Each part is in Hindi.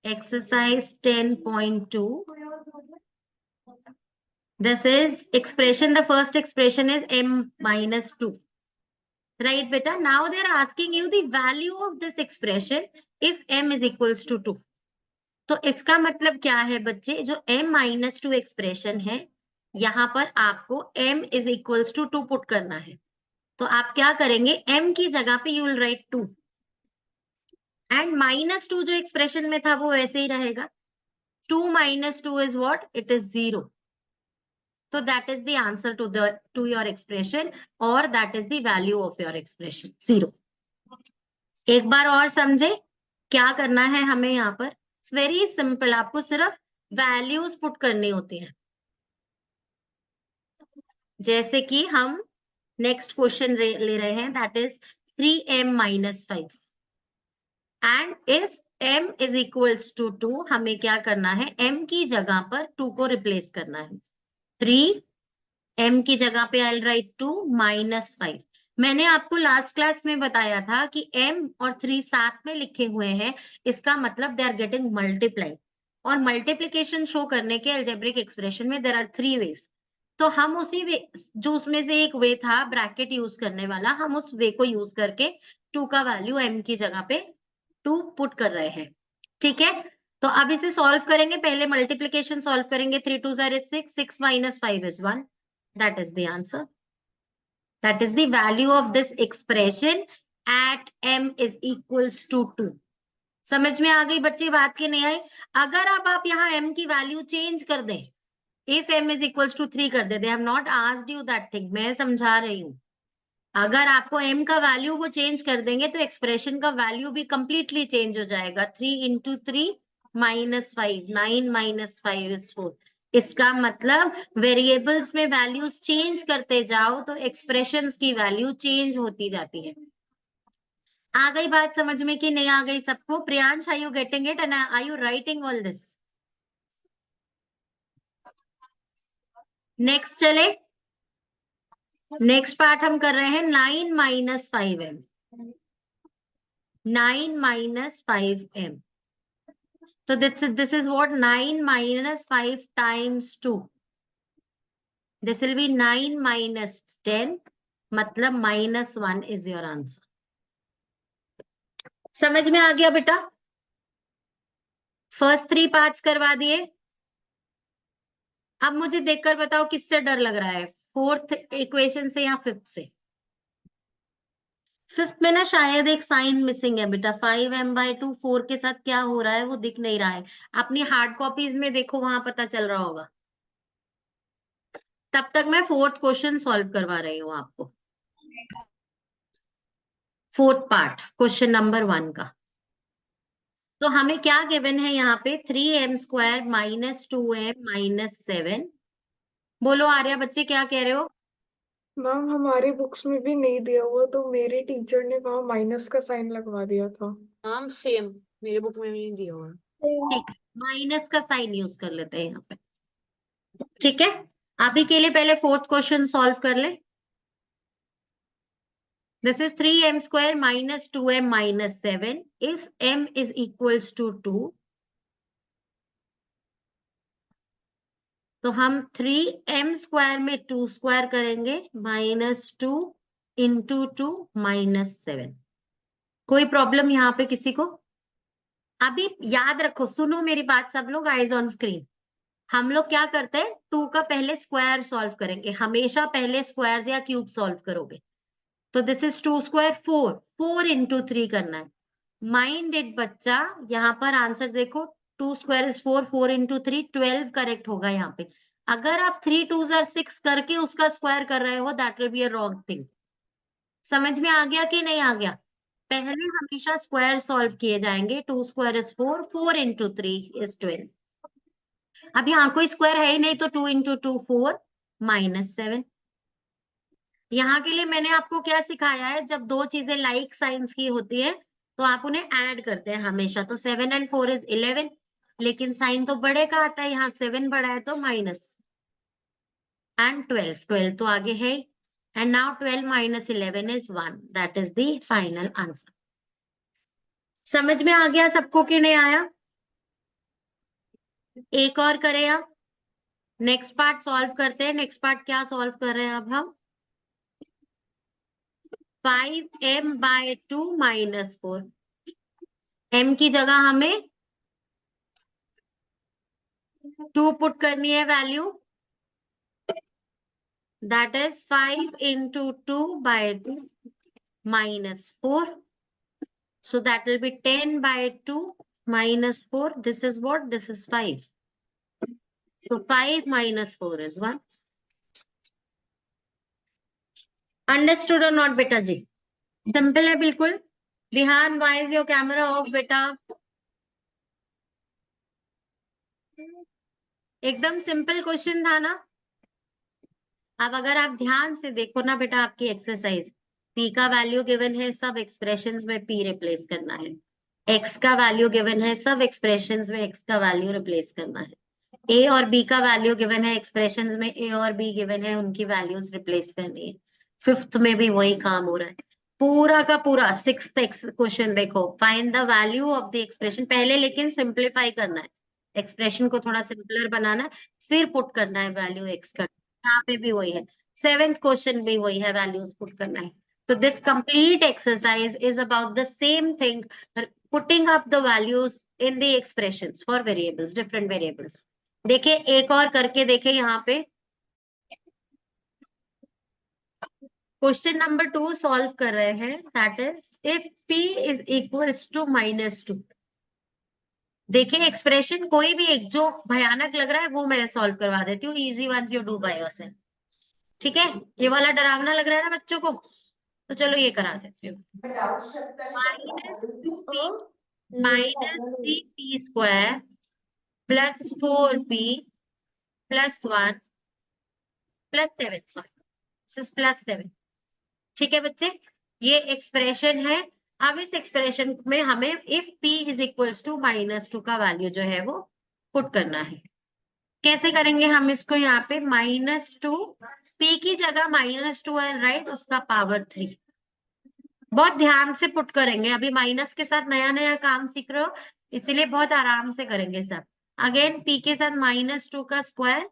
exercise 10.2. This is expression, the first expression is m minus 2. Right, beta? Now they are asking you the value of this expression if m is equals to 2. तो इसका मतलब क्या है बच्चे, जो m minus 2 एक्सप्रेशन है, यहाँ पर आपको m is equals to 2 put करना है. तो आप क्या करेंगे, m की जगह पे you will write 2. And minus 2 जो एक्सप्रेशन में था वो वैसे ही रहेगा. 2 minus 2 is what? It is 0. So that is the answer to your expression, or that is the value of your expression, 0. एक बार और समझे क्या करना है हमें यहाँ पर. इट्स वेरी सिंपल, आपको सिर्फ वैल्यूज पुट करनी होती हैं. जैसे कि हम नेक्स्ट क्वेश्चन ले रहे हैं, that is 3m minus 5. And if m is equals to 2, हमें क्या करना है, m की जगह पर 2 को रिप्लेस करना है. 3 m की जगह पे आई राइट 2 minus 5. मैंने आपको लास्ट क्लास में बताया था कि m और 3 साथ में लिखे हुए हैं, इसका मतलब दे आर गेटिंग मल्टीप्लाइड. और मल्टीप्लीकेशन शो करने के अलजेब्रिक एक्सप्रेशन में देयर आर 3 वेज. तो हम उसी वे, जो उसमें से एक वे था ब्रैकेट यूज करने वाला, हम उस वे को यूज करके 2 का वैल्यू m की जगह पे 2 पुट कर रहे हैं. ठीक है, तो अब इसे सॉल्व करेंगे. पहले मल्टीप्लीकेशन सॉल्व करेंगे. 3 2 is 6, 6 minus 5 is 1. That is the answer. That is the value of this expression at m is equals to 2. समझ में आ गई बच्चे बात की नहीं आई? अगर अब आप यहाँ m की वैल्यू चेंज कर दें, if m is equals to 3 कर दे, they have not asked you that thing, मैं समझा रही हूँ. अगर आपको m का वैल्यू वो चेंज कर देंगे तो एक्सप्रेशन का वैल्यू भी कंप्लीटली चेंज हो जाएगा. 3 into 3 minus 5, 9 minus 5 is 4. इसका मतलब वेरिएबल्स में वैल्यूज चेंज करते जाओ तो एक्सप्रेशंस की वैल्यू चेंज होती जाती है. आ गई बात समझ में कि नहीं आ गई सबको? Priyansh, are you getting it and are you writing all this? Next चले. नेक्स्ट पार्ट हम कर रहे हैं 9 minus 5m. 9 minus 5m. So this is what? 9 minus 5 times 2. This will be 9 minus 10. मतलब -1 is your answer. समझ में आ गया बेटा? फर्स्ट 3 पार्ट्स करवा दिए. अब मुझे देखकर बताओ किससे डर लग रहा है, फोर्थ इक्वेशन से या फिफ्थ से? फिफ्थ में ना शायद एक साइन मिसिंग है बेटा. 5m/2 4 के साथ क्या हो रहा है वो दिख नहीं रहा है. अपनी हार्ड कॉपीज में देखो, वहां पता चल रहा होगा. तब तक मैं फोर्थ क्वेश्चन सॉल्व करवा रही हूँ आपको. फोर्थ पार्ट क्वेश्चन नंबर 1 का. तो हमें क्या गिवन है यहाँ पे? 3m² minus 2m minus 7. बोलो आर्या बच्चे क्या कह रहे हो? मैम हमारी बुक्स में भी नहीं दिया हुआ, तो मेरे टीचर ने वहाँ माइनस का साइन लगवा दिया था. मैम सेम मेरे बुक में भी नहीं दिया हुआ. ठीक है, माइनस का साइन यूज कर लेते हैं यहाँ पे. ठीक है, अभी के लिए पहले फोर्थ क्वेश्चन सॉल्व कर ले. This is 3m² minus 2m minus 7. If m is equals to 2, तो हम 3m² में 2² करेंगे, -2 into 2 -7. कोई प्रॉब्लम यहाँ पे किसी को? अभी याद रखो, सुनो मेरी बात सब लोग, आइज ऑन स्क्रीन. हम लोग क्या करते हैं, 2 का पहले स्क्वायर सॉल्व करेंगे. हमेशा पहले स्क्वायर या क्यूब सॉल्व करोगे. तो दिस इज 2², 4 into 3 करना है. माइंड इट बच्चा, यहाँ पर आंसर देखो. 2² is 4, 4 into 3 12 करेक्ट होगा यहाँ पे. अगर आप 3 2s are 6 करके उसका स्क्वायर कर रहे हो, that will be a wrong thing. समझ में आ गया कि नहीं आ गया? पहले हमेशा स्क्वायर सॉल्व किए जाएंगे. 2² is 4, 4 into 3 is 12. अब यहाँ कोई स्क्वायर है ही नहीं, तो 2 into 2 4 -7. यहाँ के लिए मैंने आपको क्या सिखाया है, जब दो चीजें लाइक साइंस की होती है तो आप उन्हें ऐड करते हैं हमेशा. तो 7 and 4 is 11, लेकिन साइन तो बड़े का आता है. यहाँ 7 बड़ा है तो माइनस, एंड 12 तो आगे है. And now 12 minus 11 is 1. That is the final answer. समझ में आ गया सबको कि नहीं आया? एक और करें अब, नेक्स्ट पार्ट सॉल्व करते हैं। नेक्स्ट पार्ट क्या सॉल्व कर रहे हैं अब हम? 5m/2 - 4। m की जगह हमें 2 पुट करनी है value, that is 5 × 2/2 - 4. So that will be 10/2 - 4. This is what? This is 5. So 5 - 4 is 1. Understood or not बेटा जी? सिंपल है बिल्कुल। Vihaan, why is your camera off बेटा? एकदम सिंपल क्वेश्चन था ना। अब अगर आप ध्यान से देखो ना बेटा, आपकी एक्सरसाइज, p का वैल्यू गिवन है, सब एक्सप्रेशंस में p रिप्लेस करना है। x का वैल्यू गिवन है, सब एक्सप्रेशंस में x का वैल्यू रिप्लेस करना है। a और b का वैल्यू गिवन है, एक्सप्रेशंस में a और b गिवन है, उनकी वैल्यूज रिप्लेस करनी है। फिफ्थ में भी वही काम हो रहा है, पूरा का पूरा। सिक्स्थ क्वेश्चन देखो, find the value of the expression. पहले लेकिन सिंप्लीफाई करना है, एक्सप्रेशन को थोड़ा सिंपलर बनाना है, फिर पुट करना है वैल्यू x का। यहाँ पे भी वही है, सेवेंथ क्वेश्चन भी वही है, वैल्यूज पुट करना है। तो this complete exercise is about the same thing, putting up the values in the expressions for variables, different variables. देखिए एक और करके देखे यहाँ पे, क्वेश्चन नंबर 2 सॉल्व कर रहे हैं, that is if p is equals to -2। देखिए एक्सप्रेशन कोई भी एक जो भयानक लग रहा है वो मैं सॉल्व करवा देती हूँ, easy once you do by yourself. ठीक है, ये वाला डरावना लग रहा है ना बच्चों को, तो चलो ये करा देती हूँ। -2p -3p² + 4p + 1 + 7, sorry this is +7। ठीक है बच्चे, ये एक्सप्रेशन है। अब इस एक्सप्रेशन में हमें if p is equals to -2 का वैल्यू जो है वो पुट करना है। कैसे करेंगे हम इसको? यहाँ पे -2, p की जगह -2 है राइट, उसका पावर 3। बहुत ध्यान से पुट करेंगे, अभी माइनस के साथ नया नया काम सीख रहे हो, इसीलिए बहुत आराम से करेंगे सब। अगेन p के साथ -2 का स्क्वायर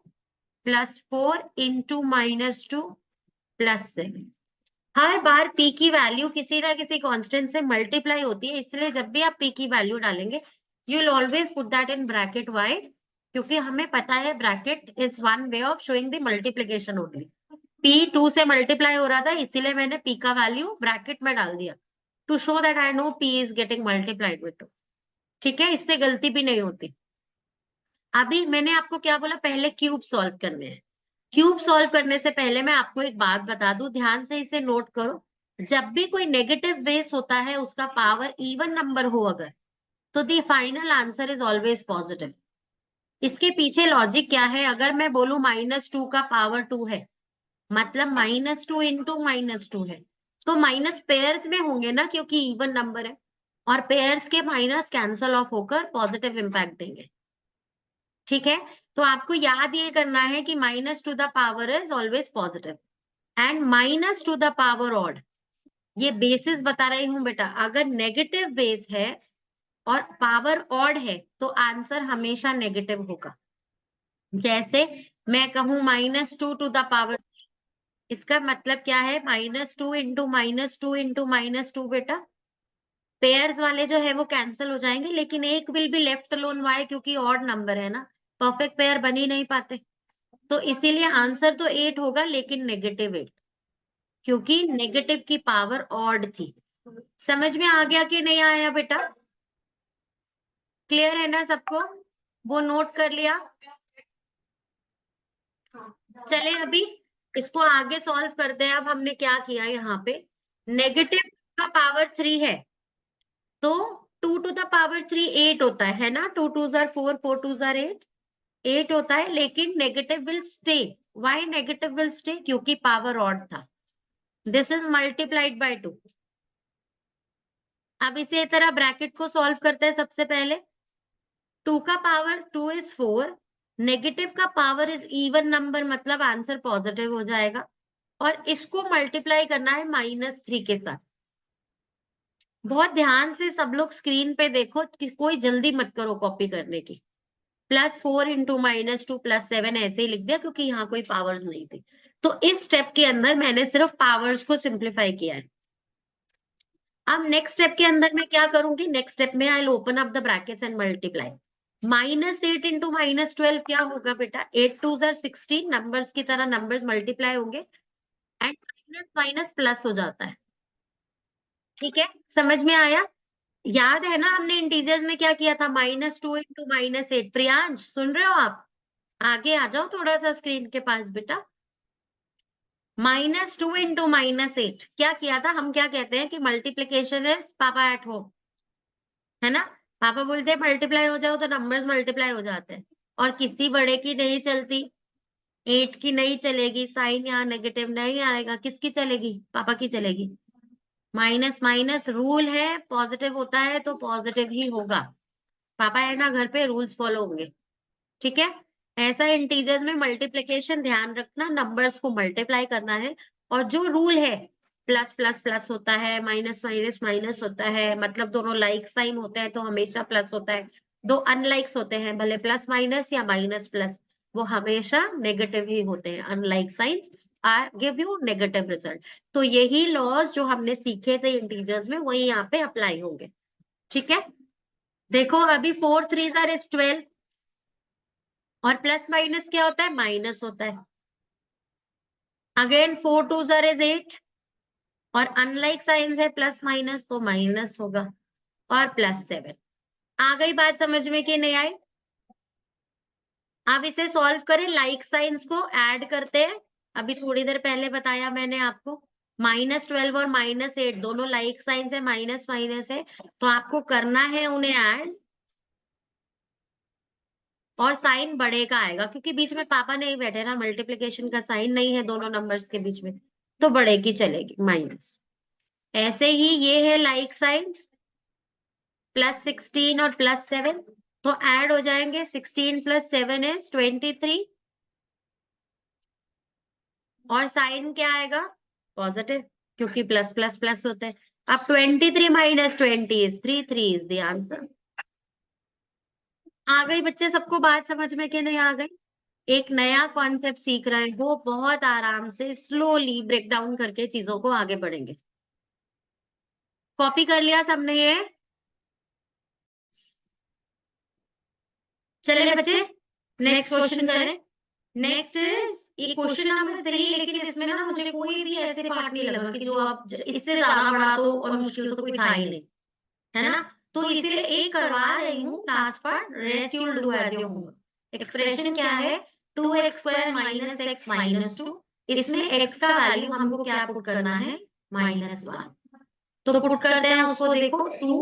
+4 × -2 + 7। हर बार p की वैल्यू किसी ना किसी कांस्टेंट से मल्टीप्लाई होती है, इसलिए जब भी आप p की वैल्यू डालेंगे you will always put that in bracket. Why? क्योंकि हमें पता है bracket is one way of showing the multiplication only. p 2 से मल्टीप्लाई हो रहा था, इसीलिए मैंने p का वैल्यू ब्रैकेट में डाल दिया, to show that I know p is getting multiplied with 2। ठीक है, इससे गलती भी नहीं होती। अभी मैंने आपको क्या बोला, पहले क्यूब सॉल्व करने हैं। क्यूब सॉल्व करने से पहले मैं आपको एक बात बता दूं, ध्यान से इसे नोट करो। जब भी कोई नेगेटिव बेस होता है, उसका पावर इवन नंबर हो अगर, तो the final answer is always positive. इसके पीछे लॉजिक क्या है? अगर मैं बोलूं -2 का पावर 2 है, मतलब -2 × -2 है, तो माइनस पेयर्स में होंगे ना, क्योंकि इवन नंबर है, और पेयर्स के माइनस कैंसल ऑफ होकर पॉजिटिव इंपैक्ट देंगे। ठीक है, तो आपको याद ये करना है कि -2 the power is always positive and -2 the power odd. ये बेसिस बता रही हूं बेटा, अगर नेगेटिव बेस है और पावर ऑड है तो आंसर हमेशा नेगेटिव होगा। जैसे मैं कहूं -2 टू द पावर, इसका मतलब क्या है? -2 × -2 × -2 बेटा, पेयर्स वाले जो है वो कैंसिल हो जाएंगे, लेकिन एक will be left alone. Why? क्योंकि ऑड नंबर है ना, परफेक्ट पेयर बन ही नहीं पाते, तो इसीलिए आंसर तो 8 होगा लेकिन -8, क्योंकि नेगेटिव की पावर ऑड थी। समझ में आ गया कि नहीं आया बेटा? क्लियर है ना सबको? वो नोट कर लिया? चले अभी इसको आगे सॉल्व करते हैं। अब हमने क्या किया यहाँ पे, नेगेटिव का पावर 3 है, तो 2 टू द पावर 3 8 होता है ना, 2 2s are 4, 4 2s are 8, 8 होता है, लेकिन negative will stay. Why negative will stay? क्योंकि पावर ऑड था, दिस इज मल्टीप्लाइड बाय 2। अब इसी तरह ब्रैकेट को सॉल्व करते हैं। सबसे पहले 2 का पावर 2 इज 4, नेगेटिव का पावर इज इवन नंबर, मतलब आंसर पॉजिटिव हो जाएगा, और इसको मल्टीप्लाई करना है -3 के साथ। बहुत ध्यान से सब लोग स्क्रीन पे देखो कि कोई जल्दी मत करो कॉपी करने की, +4 इंटू -2 +7 ऐसे ही लिख दिया क्योंकि यहाँ कोई पावर्स नहीं थी। तो इस स्टेप के अंदर मैंने सिर्फ पावर्स को सिंप्लीफाई किया है। अब नेक्स्ट स्टेप के अंदर मैं क्या करूंगी, नेक्स्ट स्टेप में I open up the brackets and multiply. -8 into -12 क्या होगा बेटा, 8 2 16, नंबर्स की तरह नंबर्स मल्टीप्लाई होंगे एंड माइनस माइनस प्लस हो जाता है। ठीक है, समझ में आया? याद है ना हमने इंटीजर्स में क्या किया था, -2 इंटू -8। प्रियांश सुन रहे हो आप? आगे आ जाओ थोड़ा सा स्क्रीन के पास बेटा। -2 इंटू -8 क्या किया था, हम क्या कहते हैं कि मल्टीप्लीकेशन इज पापा एट होम, है ना? पापा बोलते हैं मल्टीप्लाई हो जाओ तो नंबर्स मल्टीप्लाई हो जाते हैं, और किसी बड़े की नहीं चलती, 8 की नहीं चलेगी, साइन यहाँ नेगेटिव नहीं आएगा, किसकी चलेगी? पापा की चलेगी। माइनस माइनस रूल है, पॉजिटिव होता है तो पॉजिटिव ही होगा। पापा है ना घर पे, रूल्स फॉलो होंगे। ठीक है, ऐसा इंटीजर्स में मल्टीप्लिकेशन ध्यान रखना, नंबर्स को मल्टीप्लाई करना है, और जो रूल है प्लस प्लस प्लस होता है, माइनस माइनस माइनस होता है, मतलब दोनों लाइक साइन होते हैं तो हमेशा प्लस होता है, दो अनलाइक्स होते हैं भले प्लस माइनस या माइनस प्लस, वो हमेशा नेगेटिव ही होते हैं। Unlike signs are give you negative result. तो यही लॉज जो हमने सीखे थे इंटीजर्स में वही यहाँ पे अप्लाई होंगे। ठीक है, देखो अभी 4 3 इज 12, और प्लस माइनस क्या होता है, माइनस होता है। अगेन 4 2 इज 8, और अनलाइक साइंस है प्लस माइनस तो माइनस होगा, और +7। आ गई बात समझ में कि नहीं आई? अब इसे सॉल्व करें, लाइक साइंस को ऐड करते हैं। अभी थोड़ी देर पहले बताया मैंने आपको, -12 और -8 दोनों लाइक साइंस है, माइनस माइनस है, तो आपको करना है उन्हें ऐड, और साइन बड़े का आएगा क्योंकि बीच में पापा नहीं बैठे ना, मल्टीप्लिकेशन का साइन नहीं है दोनों नंबर्स के बीच में, तो बड़े की चलेगी माइनस। ऐसे ही ये है लाइक साइंस, +16 और +7 तो ऐड हो जाएंगे, 16 + 7 इज 23, और साइन क्या आएगा, पॉजिटिव, क्योंकि प्लस प्लस प्लस होते हैं। अब 23 - 20 इज 3, 3 इज द आंसर। आ गई बच्चे, सबको बात समझ में कि नहीं आ गई? एक नया कॉन्सेप्ट सीख रहे हो, बहुत आराम से स्लोली ब्रेक डाउन करके चीजों को आगे बढ़ेंगे। कॉपी कर लिया सबने ये? चलिए बच्चे नेक्स्ट क्वेश्चन करें। नेक्स्ट इज एक क्वेश्चन नंबर 3, लेकिन इसमें ना मुझे कोई भी ऐसे पार्ट नहीं लगा कि जो आप इससे ज्यादा बड़ा तो और मुश्किल तो कोई था ही नहीं, है ना? तो इसीलिए एक करवा रही हूँ last part, rest you will do as your homework. Expression क्या है, 2x² - x - 2, इसमें x का वैल्यू हमको क्या पुट करना है, -1। तो पुट करते हैं उसको, देखो 2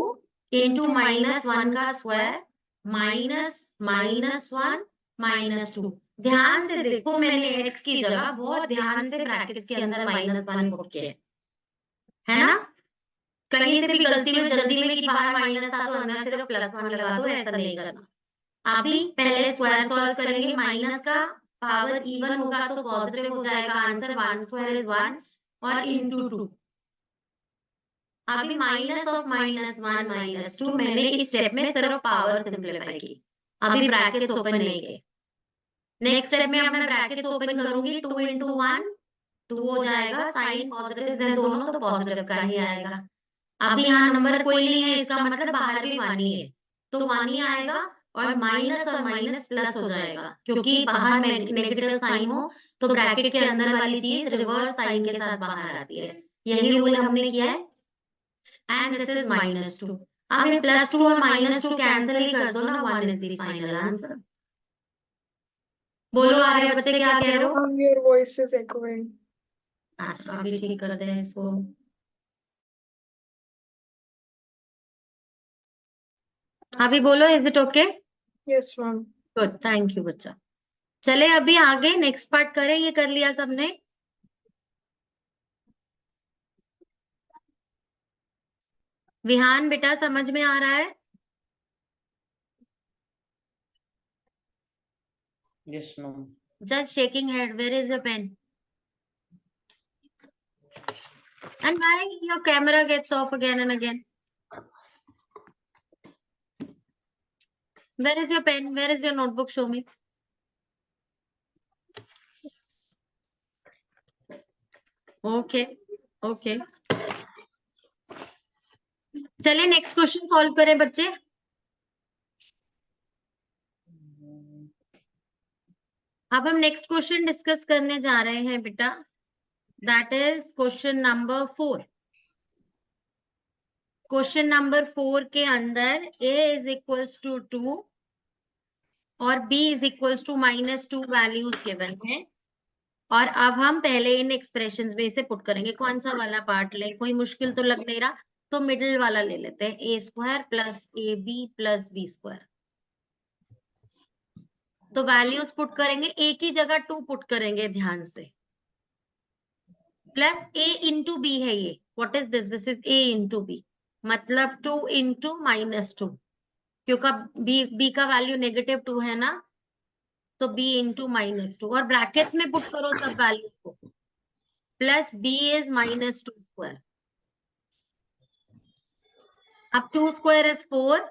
इंटू -1 का स्क्वायर माइनस -1 - 2। ध्यान से देखो, मैंने x की जगह बहुत ध्यान से ब्रैकेट्स के अंदर -1 पुट किया है ना? कहीं से भी गलती में जल्दी में कि बाहर माइनस था तो अंदर सिर्फ +1 लगा दो, ऐसा नहीं करना। अभी पहले स्क्वायर सॉल्व करेंगे, माइनस का पावर इवन होगा तो पॉजिटिव हो जाएगा, आंसर 1² इज 1 और इंटू 2। अभी माइनस ऑफ -1 - 2 मैंने इस स्टेप में सिर्फ पावर सिंप्लीफाई की, अभी ब्रैकेट्स ओपन नहीं किए। नेक्स्ट स्टेप में अब मैं ब्रैकेट्स ओपन करूंगी, 2 इंटू 1 2 हो जाएगा, साइन पॉजिटिव है दोनों तो पॉजिटिव का ही आएगा। अभी यहाँ नंबर कोई नहीं है, इसका मतलब बाहर भी 1 ही है, तो 1 ही आएगा, और माइनस और माइनस प्लस हो जाएगा, क्योंकि बाहर नेगेटिव साइन हो तो ब्रैकेट के अंदर वाली चीज रिवर्स साइन के साथ बाहर आती है। यही रूल हमने किया है, एंड दिस इज -2। अब ये +2 और -2 कैंसिल ही कर दो ना, 1 इज द फाइनल आंसर। बोलो आ रहे बच्चे, क्या कह रहे हो? Your voice is echoing. अच्छा अभी ठीक करते हैं इसको। अभी बोलो, is it okay? Yes, ma'am. Good, thank you बच्चा। चले अभी आगे नेक्स्ट पार्ट करें, ये कर लिया सबने? विहान बेटा समझ में आ रहा है? Yes, ma'am. Just shaking head. Where is your pen? And why your camera gets off again and again? Where is your pen? Where is your notebook? Show me. Okay. Okay. चलिए नेक्स्ट क्वेश्चन सॉल्व करें बच्चे. अब हम नेक्स्ट क्वेश्चन डिस्कस करने जा रहे हैं बेटा. That is question number 4. Question number 4 के अंदर a इज इक्वल्स टू 2 और b is equals to -2 values given है. और अब हम पहले इन एक्सप्रेशंस में इसे पुट करेंगे. कौन सा वाला पार्ट ले? कोई मुश्किल तो लग नहीं रहा, तो मिडिल वाला ले लेते हैं. A square plus a b plus b square. तो वैल्यूज पुट करेंगे, ए की जगह 2 पुट करेंगे ध्यान से. प्लस ए इंटू बी है ये. What is this? This is A into B, मतलब 2 इंटू -2, क्योंकि बी का वैल्यू -2 है ना, तो b इंटू -2 और ब्रैकेट्स में पुट करो सब वैल्यूज को. Plus b is -2 square. अब 2 स्क्वायर इज 4,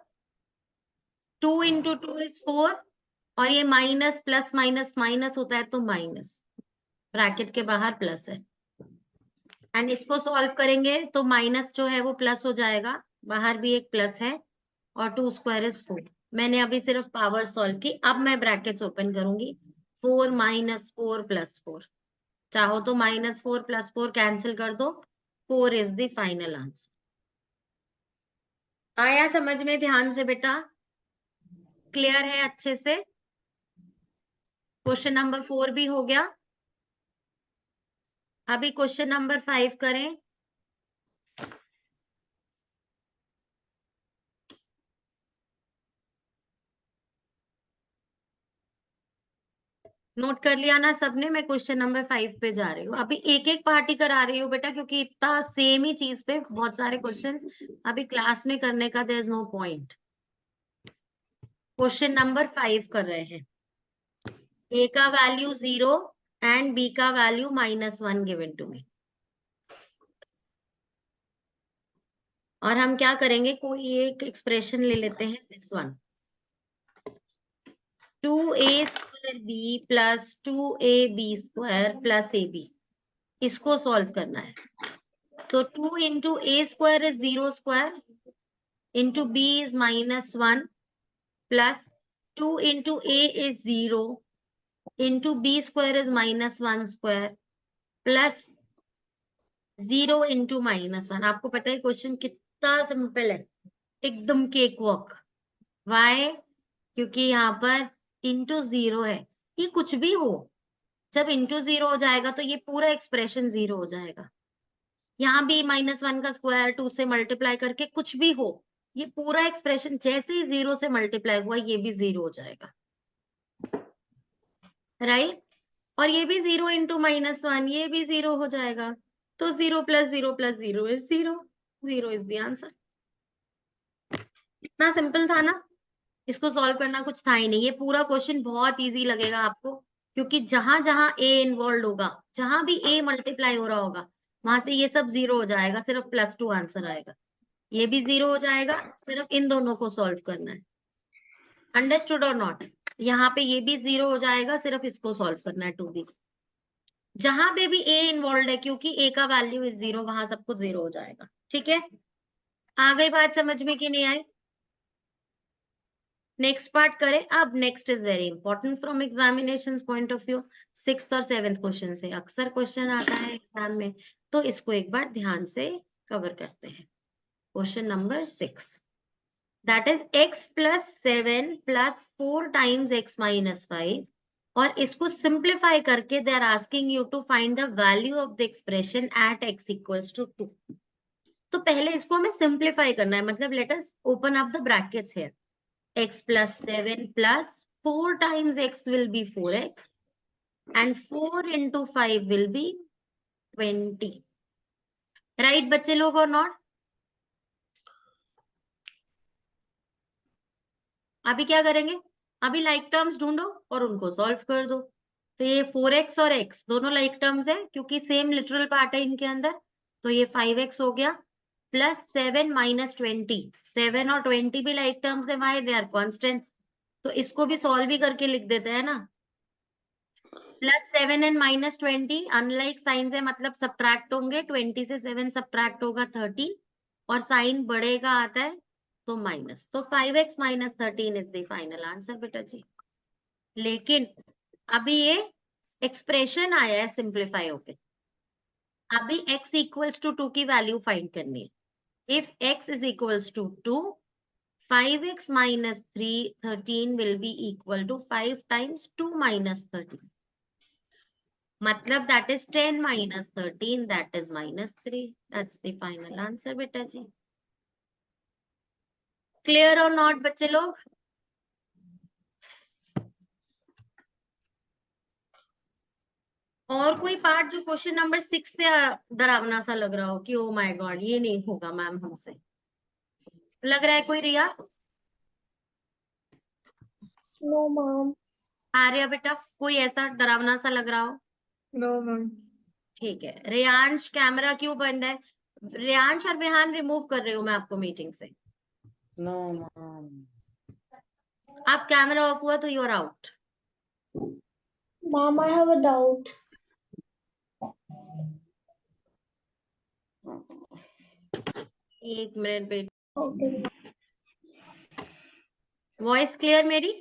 2 इंटू 2 इज 4 और ये माइनस प्लस माइनस माइनस होता है तो माइनस, ब्रैकेट के बाहर प्लस है. एंड इसको सॉल्व करेंगे तो माइनस जो है वो प्लस हो जाएगा, बाहर भी एक प्लस है और 2 स्क्वायर इज 4. मैंने अभी सिर्फ पावर सॉल्व की, अब मैं ब्रैकेट्स ओपन करूंगी. 4 -4 प्लस 4, चाहो तो -4 प्लस 4 कैंसिल कर दो. 4 इज द फाइनल आंसर. आया समझ में? ध्यान से बेटा, क्लियर है अच्छे से? क्वेश्चन नंबर 4 भी हो गया. अभी क्वेश्चन नंबर 5 करें. नोट कर लिया ना सबने? मैं क्वेश्चन नंबर 5 पे जा रही हूँ. अभी एक एक पार्टी करा रही हूँ बेटा, क्योंकि इतना सेम ही चीज पे बहुत सारे क्वेश्चन अभी क्लास में करने का there is no point. Question number 5 कर रहे हैं. ए का वैल्यू 0 एंड बी का वैल्यू -1 गिवन टू मी. और हम क्या करेंगे, कोई एक एक्सप्रेशन ले लेते हैं, this one. 2a square b plus 2ab square plus ab, इसको सॉल्व करना है. तो 2 into a square is 0 square into b is -1 plus 2 into a is 0 into b square is -1 square plus 0 into -1. आपको पता है क्वेश्चन कितना सिंपल है, एकदम केक वॉक. वाई? क्योंकि यहाँ पर इंटू 0 है. ये कुछ भी हो, जब इंटू 0 हो जाएगा तो ये पूरा एक्सप्रेशन 0 हो जाएगा. यहाँ भी -1 का स्क्वायर 2 से मल्टीप्लाई करके कुछ भी हो, ये पूरा एक्सप्रेशन जैसे ही 0 से मल्टीप्लाई हुआ ये भी 0 हो जाएगा. राइट? और ये भी 0 इंटू -1, ये भी 0 हो जाएगा. तो 0 plus 0 plus 0 is 0. 0 is the answer. इतना सिंपल था ना? इसको सॉल्व करना कुछ था ही नहीं. ये पूरा क्वेश्चन बहुत इजी लगेगा आपको, क्योंकि जहां जहां ए इन्वॉल्व होगा, जहां भी ए मल्टीप्लाई हो रहा होगा, वहां से ये सब 0 हो जाएगा, सिर्फ +2 आंसर आएगा. ये भी 0 हो जाएगा, सिर्फ इन दोनों को सॉल्व करना है. अंडरस्टूड और नॉट? यहाँ पे ये भी 0 हो जाएगा, सिर्फ इसको सॉल्व करना है 2b. जहां पे भी ए इन्वॉल्व है, क्योंकि ए का वैल्यू इज 0, वहां सब कुछ 0 हो जाएगा. ठीक है? आ गई बात समझ में कि नहीं आई? नेक्स्ट पार्ट करें. अब next is very important from examination point of view. 6th और 7th क्वेश्चन से अक्सर क्वेश्चन आता है एग्जाम में, तो इसको एक बार ध्यान से कवर करते हैं. Question number 6, that is x plus 7 plus 4 times x minus 5, और इसको सिंप्लीफाई करके they are asking you to find the value of the expression at x equals to 2. तो पहले इसको हमें सिंप्लीफाई करना है, मतलब let us open up the brackets here. x plus 7 plus 4 times x will be 4x and 4 into 5 will be 20. Right बच्चे लोग और नॉट? अभी क्या करेंगे, अभी लाइक टर्म्स ढूंढो और उनको सॉल्व कर दो. तो ये 4x और x दोनों लाइक टर्म्स है, क्योंकि सेम लिटरल पार्ट है इनके अंदर. तो ये 5x हो गया प्लस 7 माइनस 20. 7 और 20 भी लाइक टर्म्स है, वाई? They are constants. तो इसको भी सॉल्व ही करके लिख देते हैं ना। +7 एंड -20 अनलाइक साइन है, मतलब सब्ट्रैक्ट होंगे। 20 से 7 सब्ट्रैक्ट होगा 30 और साइन बढ़ेगा आता है तो माइनस। तो 5x - 13 is the final answer बेटा जी। लेकिन अभी ये एक्सप्रेशन आया है सिंप्लीफाई होके, अभी x इक्वल्स टू 2 की वैल्यू फाइंड करनी है। If x is equals to 2, 5x - 13 will be equal to 5 times 2 - 13. मतलब that is 10 - 13, that is -3. That's the final answer बेटा जी। Clear or not बच्चे लोग? और कोई पार्ट जो क्वेश्चन नंबर 6 से डरावना सा लग रहा हो कि ओ माय गॉड ये नहीं होगा मैम हमसे, लग रहा है कोई? रिया, नो मैम। आर्या बेटा, कोई ऐसा डरावना सा लग रहा हो? No ma'am. ठीक है। रियांश कैमरा क्यों बंद है? रियांश और विहान रिमूव कर रही हूँ मैं आपको मीटिंग से। No ma'am. आप कैमरा ऑफ हुआ तो you are out. Mom, I have a doubt. एक मिनट बेटा, Okay. वॉइस क्लियर मेरी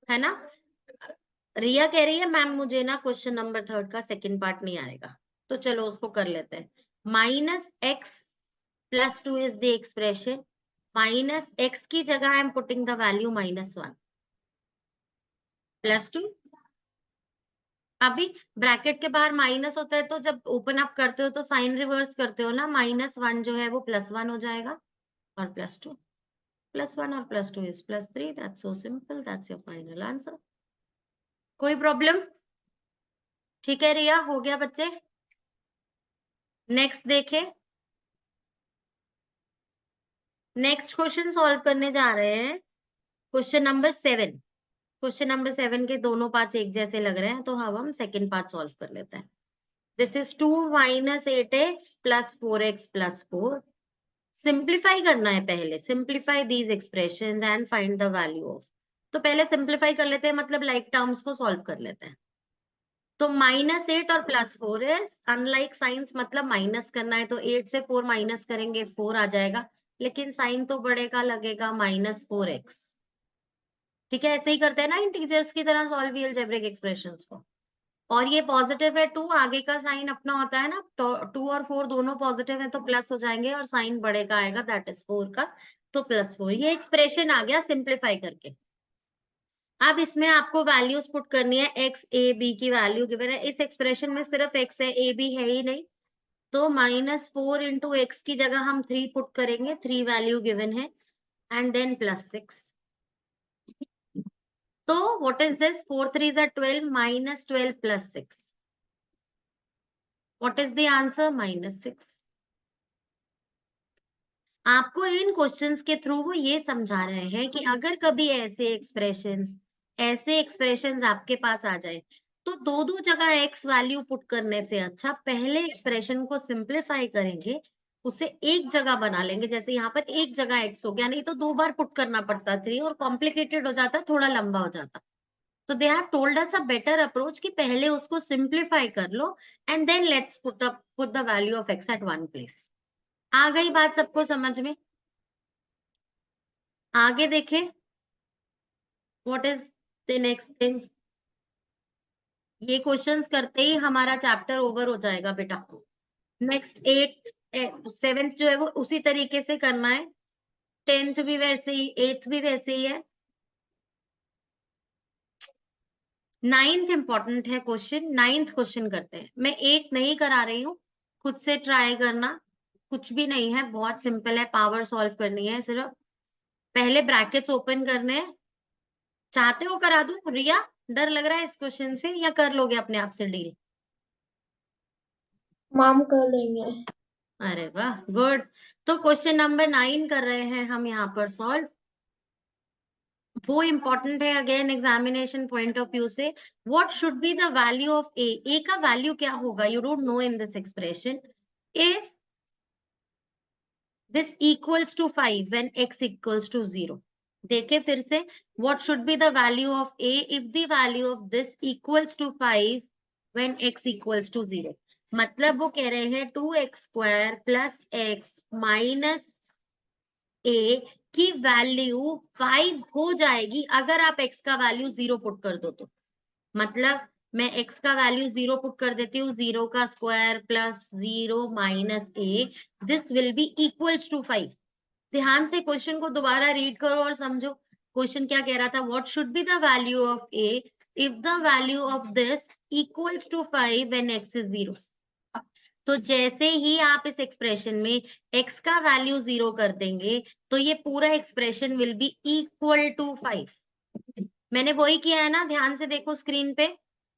है ना? रिया कह रही है मैम मुझे ना क्वेश्चन नंबर 3 का सेकंड पार्ट नहीं आएगा, तो चलो उसको कर लेते हैं। -x + 2 is the expression, -x की जगह I am putting the value -1 +2। अभी ब्रैकेट के बाहर माइनस होता है तो जब ओपन अप करते हो तो साइन रिवर्स करते हो ना, -1 जो है वो +1 हो जाएगा और +2, +1 और +2 is +3। That's so simple, that's your final answer. कोई प्रॉब्लम? ठीक है रिया, हो गया बच्चे? नेक्स्ट देखे, नेक्स्ट क्वेश्चन सॉल्व करने जा रहे हैं। Question number 7। क्वेश्चन नंबर 7 के दोनों पार्ट्स एक जैसे लग रहे हैं तो हम सेकंड पार्ट सॉल्व कर लेते हैं। This is 2 - 8x + 4x + 4। Simplify करना है पहले, simplify these expressions and find the value of. तो पहले सिंप्लीफाई कर लेते हैं, मतलब लाइक टर्म्स को सॉल्व कर लेते हैं। तो -8 और +4 इज अनलाइक साइंस, मतलब माइनस करना है तो 8 से 4 माइनस करेंगे 4 आ जाएगा, लेकिन साइन तो बढ़ेगा, लगेगा -4x। ठीक है, ऐसे ही करते हैं ना इंटीजर्स की तरह सॉल्व अलजेब्रिक एक्सप्रेशंस को। और ये पॉजिटिव है 2, आगे का साइन अपना होता है ना, तो 2 और 4 दोनों पॉजिटिव है तो प्लस हो जाएंगे और साइन बढ़ेगा आएगा, दैट इज 4 का, तो +4। ये एक्सप्रेशन आ गया सिंप्लीफाई करके। अब इसमें आपको वैल्यूज पुट करनी है, x a b की वैल्यू गिवन है। इस एक्सप्रेशन में सिर्फ x है, a b है ही नहीं, तो -4 × x की जगह हम 3 पुट करेंगे, 3 वैल्यू गिवन है, एंड देन +6। तो what is this? 4 3 are 12, -12 + 6, what is the answer? -6। आपको इन क्वेश्चंस के थ्रू वो ये समझा रहे हैं कि अगर कभी ऐसे एक्सप्रेशंस आपके पास आ जाए तो दो जगह x वैल्यू पुट करने से अच्छा पहले एक्सप्रेशन को सिंप्लीफाई करेंगे, उसे एक जगह बना लेंगे। जैसे यहाँ पर एक जगह x हो गया, नहीं तो 2 बार पुट करना पड़ता 3 और कॉम्प्लिकेटेड हो जाता, थोड़ा लंबा हो जाता। तो they have told us a better approach कि पहले उसको सिंप्लीफाई कर लो and then let's put the value of x at one place. आ गई बात सबको समझ में? आगे देखें, what is the next thing. ये क्वेश्चंस करते ही हमारा चैप्टर ओवर हो जाएगा बेटा। नेक्स्ट 7th जो है वो उसी तरीके से करना है, 10th भी वैसे ही, 8th भी वैसे ही है, 9th इंपॉर्टेंट है क्वेश्चन। 9th क्वेश्चन करते हैं। मैं 8 नहीं करा रही हूँ, खुद से ट्राई करना, कुछ भी नहीं है, बहुत सिंपल है, पावर सॉल्व करनी है सिर्फ। पहले ब्रैकेट्स ओपन करने हैं। चाहते हो करा दूं रिया? डर लग रहा है इस क्वेश्चन से या कर लोगे अपने आप से डील? मैम कर लेंगे। अरे वाह, गुड। तो क्वेश्चन नंबर 9 कर रहे हैं हम यहाँ पर सॉल्व। वो इंपॉर्टेंट है again examination point of view से। What should be the value of a का वैल्यू क्या होगा? You don't know in this expression. If this equals to 5 when x equals to 0, देखे फिर से, what should be the value of a if the value of this equals to 5 when x equals to 0। मतलब वो कह रहे हैं 2x² प्लस x माइनस ए की वैल्यू 5 हो जाएगी अगर आप x का वैल्यू 0 पुट कर दो तो। मतलब मैं x का वैल्यू 0 पुट कर देती हूँ, 0 का square plus 0 minus a, this will be equals to 5। ध्यान से क्वेश्चन को दोबारा रीड करो और समझो क्वेश्चन क्या कह रहा था। What should be the value of a if the value of this equals to 5 when x is 0। तो जैसे ही आप इस एक्सप्रेशन में x का वैल्यू 0 कर देंगे तो ये पूरा expression will be equal to 5। मैंने वही किया है ना, ध्यान से देखो स्क्रीन पे,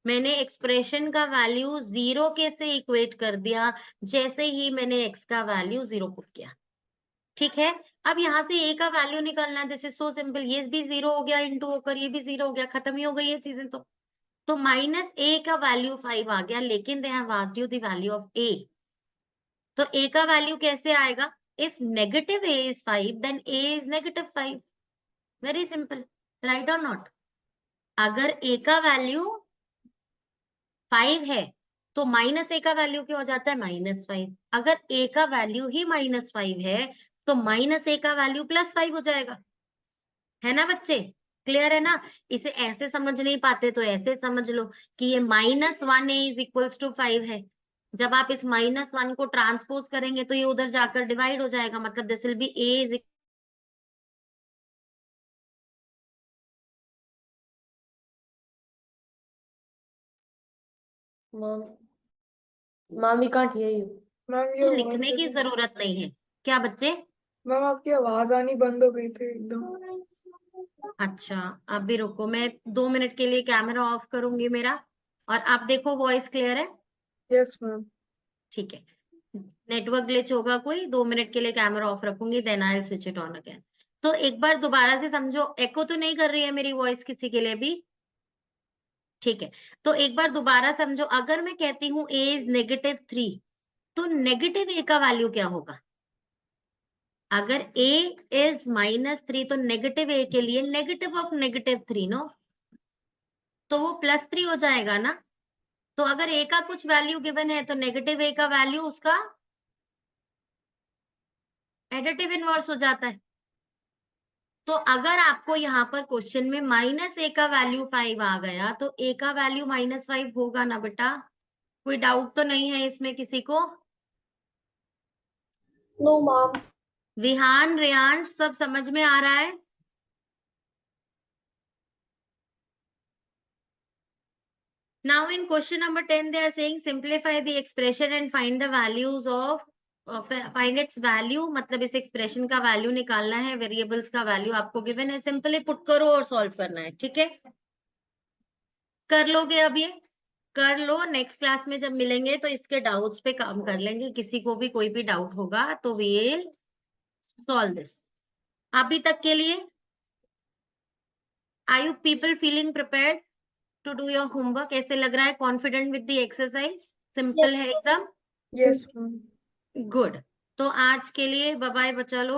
मैंने एक्सप्रेशन का वैल्यू 0 के से इक्वेट कर दिया जैसे ही मैंने x का वैल्यू 0 पुट किया। ठीक है, अब यहाँ से a का वैल्यू निकालना है। दिस इज सो सिंपल, ये भी 0 हो गया इंटू होकर ये भी 0 हो गया, खत्म ही हो गई ये चीजें। तो माइनस a का वैल्यू 5 आ गया, लेकिन they have asked you the value of a। तो a का वैल्यू कैसे आएगा? If negative a is 5 then a is negative 5। Very simple, right और नॉट? अगर a का वैल्यू 5 है तो माइनस a का वैल्यू क्या हो जाता है? -5। अगर a का वैल्यू ही -5 है तो माइनस a का वैल्यू +5 हो जाएगा। है ना बच्चे? क्लियर है ना? इसे ऐसे समझ नहीं पाते तो ऐसे समझ लो कि ये -1 a इज इक्वल्स टू 5 है। जब आप इस -1 को ट्रांसपोज करेंगे तो ये उधर जाकर डिवाइड हो जाएगा, मतलब this will B a is Mom, we can't hear you. Ma'am ये आवाज लिखने की कैसे- जरूरत नहीं है। क्या बच्चे? मैम आपकी आवाज आनी बंद हो गई थी एकदम। अच्छा, अभी रुको, मैं 2 मिनट के लिए कैमरा ऑफ करूंगी मेरा, और आप देखो वॉइस क्लियर है? Yes ma'am. ठीक है, नेटवर्क ग्लिच होगा कोई, 2 मिनट के लिए कैमरा ऑफ रखूंगी, then I will switch it on again. तो एक बार दोबारा से समझो, एको तो नहीं कर रही है मेरी वॉइस किसी के लिए भी? ठीक है, तो एक बार दोबारा समझो, अगर मैं कहती हूँ a इज -3 तो नेगेटिव a का वैल्यू क्या होगा? अगर a इज -3 तो नेगेटिव a के लिए नेगेटिव ऑफ -3 नो, तो वो +3 हो जाएगा ना। तो अगर a का कुछ वैल्यू गिवन है तो नेगेटिव a का वैल्यू उसका एडिटिव इनवर्स हो जाता है। तो अगर आपको यहाँ पर क्वेश्चन में -a का वैल्यू 5 आ गया तो a का वैल्यू -5 होगा ना बेटा? कोई डाउट तो नहीं है इसमें किसी को? No, Mom. विहान, रेयांश, सब समझ में आ रहा है? Now in question number 10 they are saying simplify the expression and find the values of find its value, मतलब इस एक्सप्रेशन का वैल्यू निकालना है, वेरिएबल्स का वैल्यू आपको गिवन है, सिंपली पुट करो और सॉल्व करना है। ठीक है, कर लोगे अब ये? कर लो, नेक्स्ट क्लास में जब मिलेंगे तो इसके डाउट्स पे काम कर लेंगे, किसी को भी कोई भी डाउट होगा तो वी विल सॉल्व दिस। अभी तक के लिए are you people feeling prepared to do your homework? ऐसे लग रहा है confident with the exercise? Simple है एकदम। Yes ma'am. गुड। तो आज के लिए बाय बाय बच्चा लोग।